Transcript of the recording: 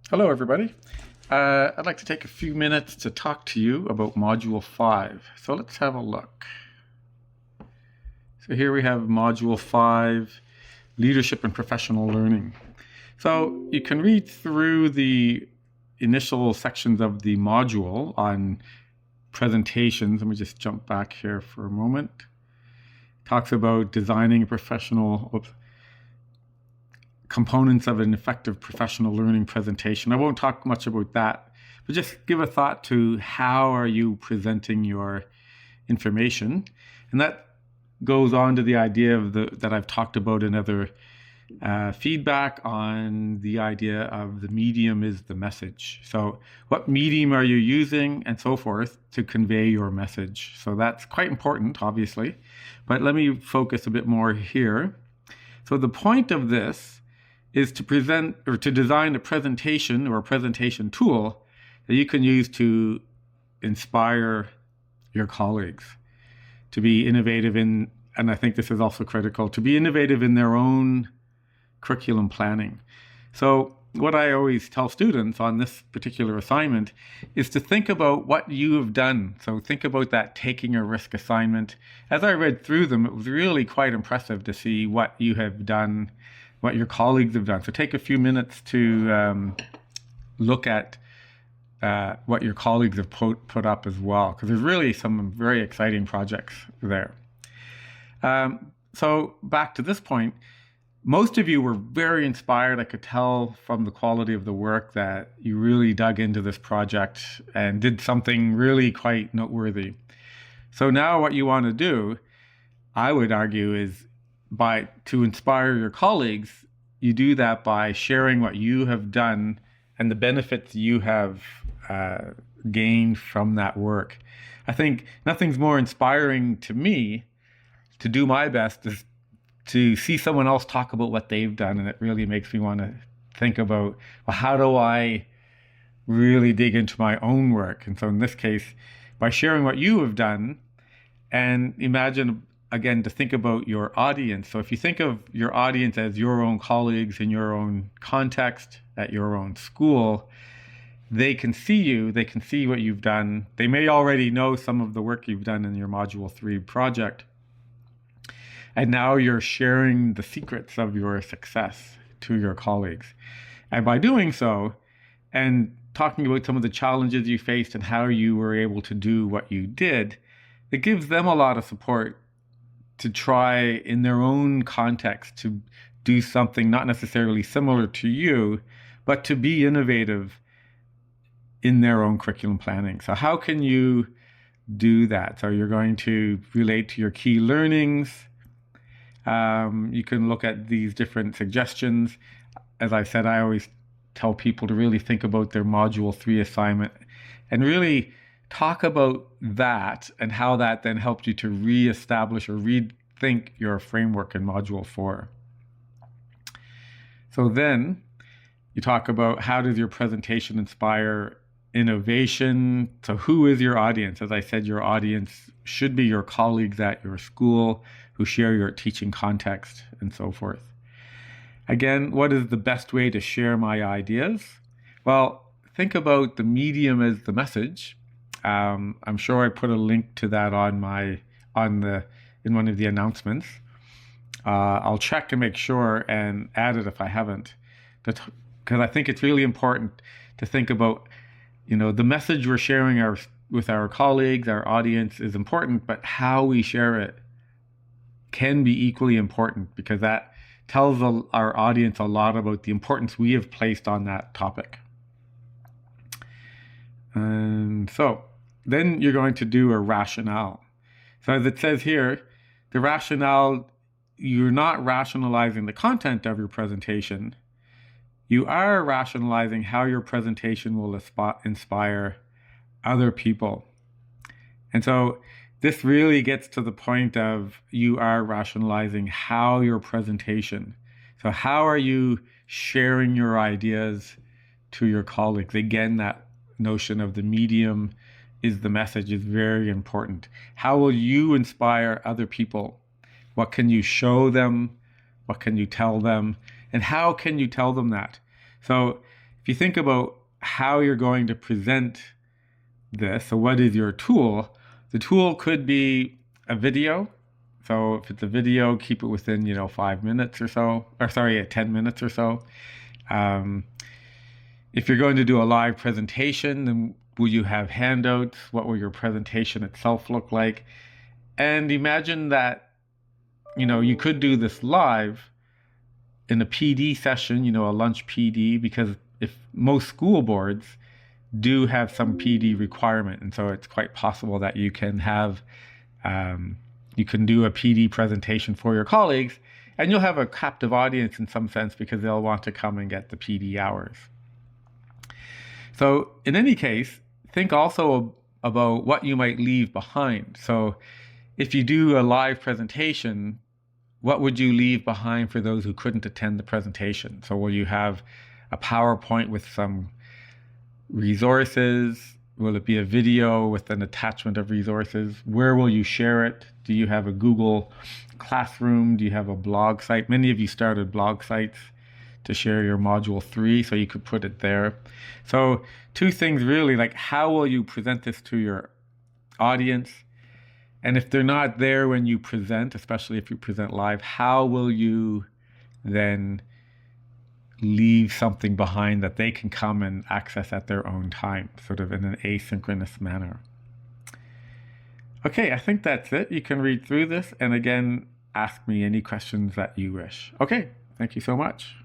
Hello, everybody. I'd like to take a few minutes to talk to you about Module 5. So let's have a look. So here we have Module 5, Leadership and Professional Learning. So you can read through the initial sections of the module on presentations. Let me just jump back here for a moment. Talks about designing a professional components of an effective professional learning presentation. I won't talk much about that, but just give a thought to how are you presenting your information. And that goes on to the idea of that I've talked about in other feedback on the idea of the medium is the message. So what medium are you using and so forth to convey your message? So that's quite important, obviously, but let me focus a bit more here. So the point of this is to present or to design a presentation or a presentation tool that you can use to inspire your colleagues to be innovative in, and I think this is also critical, to be innovative in their own curriculum planning. So what I always tell students on this particular assignment is to think about what you have done. So think about that taking a risk assignment. As I read through them, it was really quite impressive to see what you have done, what your colleagues have done. So take a few minutes to look at what your colleagues have put up as well, because there's really some very exciting projects there. So back to this point, most of you were very inspired. I could tell from the quality of the work that you really dug into this project and did something really quite noteworthy. So now what you want to do, I would argue, is to inspire your colleagues, you do that by sharing what you have done and the benefits you have gained from that work. I think nothing's more inspiring to me to do my best is to see someone else talk about what they've done, and it really makes me want to think about, well, how do I really dig into my own work? And so in this case, by sharing what you have done, and imagine again to think about your audience. So if you think of your audience as your own colleagues in your own context, at your own school, they can see you, they can see what you've done. They may already know some of the work you've done in your Module 3 project. And now you're sharing the secrets of your success to your colleagues. And by doing so, and talking about some of the challenges you faced and how you were able to do what you did, it gives them a lot of support to try in their own context to do something not necessarily similar to you, but to be innovative in their own curriculum planning. So how can you do that? So you're going to relate to your key learnings. You can look at these different suggestions. As I said, I always tell people to really think about their Module 3 assignment and really talk about that and how that then helped you to reestablish or rethink your framework in Module 4. So then you talk about how does your presentation inspire innovation? So who is your audience? As I said, your audience should be your colleagues at your school who share your teaching context and so forth. Again, what is the best way to share my ideas? Well, think about the medium as the message. I'm sure I put a link to that in one of the announcements. I'll check and make sure and add it if I haven't, because I think it's really important to think about, the message we're sharing with our colleagues, our audience is important, but how we share it can be equally important, because that tells our audience a lot about the importance we have placed on that topic. And so then you're going to do a rationale. So as it says here, the rationale, you're not rationalizing the content of your presentation. You are rationalizing how your presentation will inspire other people. And so this really gets to the point of you are rationalizing how your presentation. So how are you sharing your ideas to your colleagues? Again, that notion of the medium is the message is very important. How will you inspire other people? What can you show them? What can you tell them? And how can you tell them that? So if you think about how you're going to present this, so what is your tool? The tool could be a video. So if it's a video, keep it within, 5 minutes or so, or sorry, 10 minutes or so. If you're going to do a live presentation, then will you have handouts? What will your presentation itself look like? And imagine that, you could do this live in a PD session, a lunch PD, because if most school boards do have some PD requirement, and so it's quite possible that you can have, you can do a PD presentation for your colleagues, and you'll have a captive audience in some sense because they'll want to come and get the PD hours. So in any case, think also about what you might leave behind. So if you do a live presentation, what would you leave behind for those who couldn't attend the presentation? So will you have a PowerPoint with some resources? Will it be a video with an attachment of resources? Where will you share it? Do you have a Google Classroom? Do you have a blog site? Many of you started blog sites to share your module 3, so you could put it there. So 2 things really, like how will you present this to your audience? And if they're not there when you present, especially if you present live, how will you then leave something behind that they can come and access at their own time, sort of in an asynchronous manner? Okay, I think that's it. You can read through this and again, ask me any questions that you wish. Okay, thank you so much.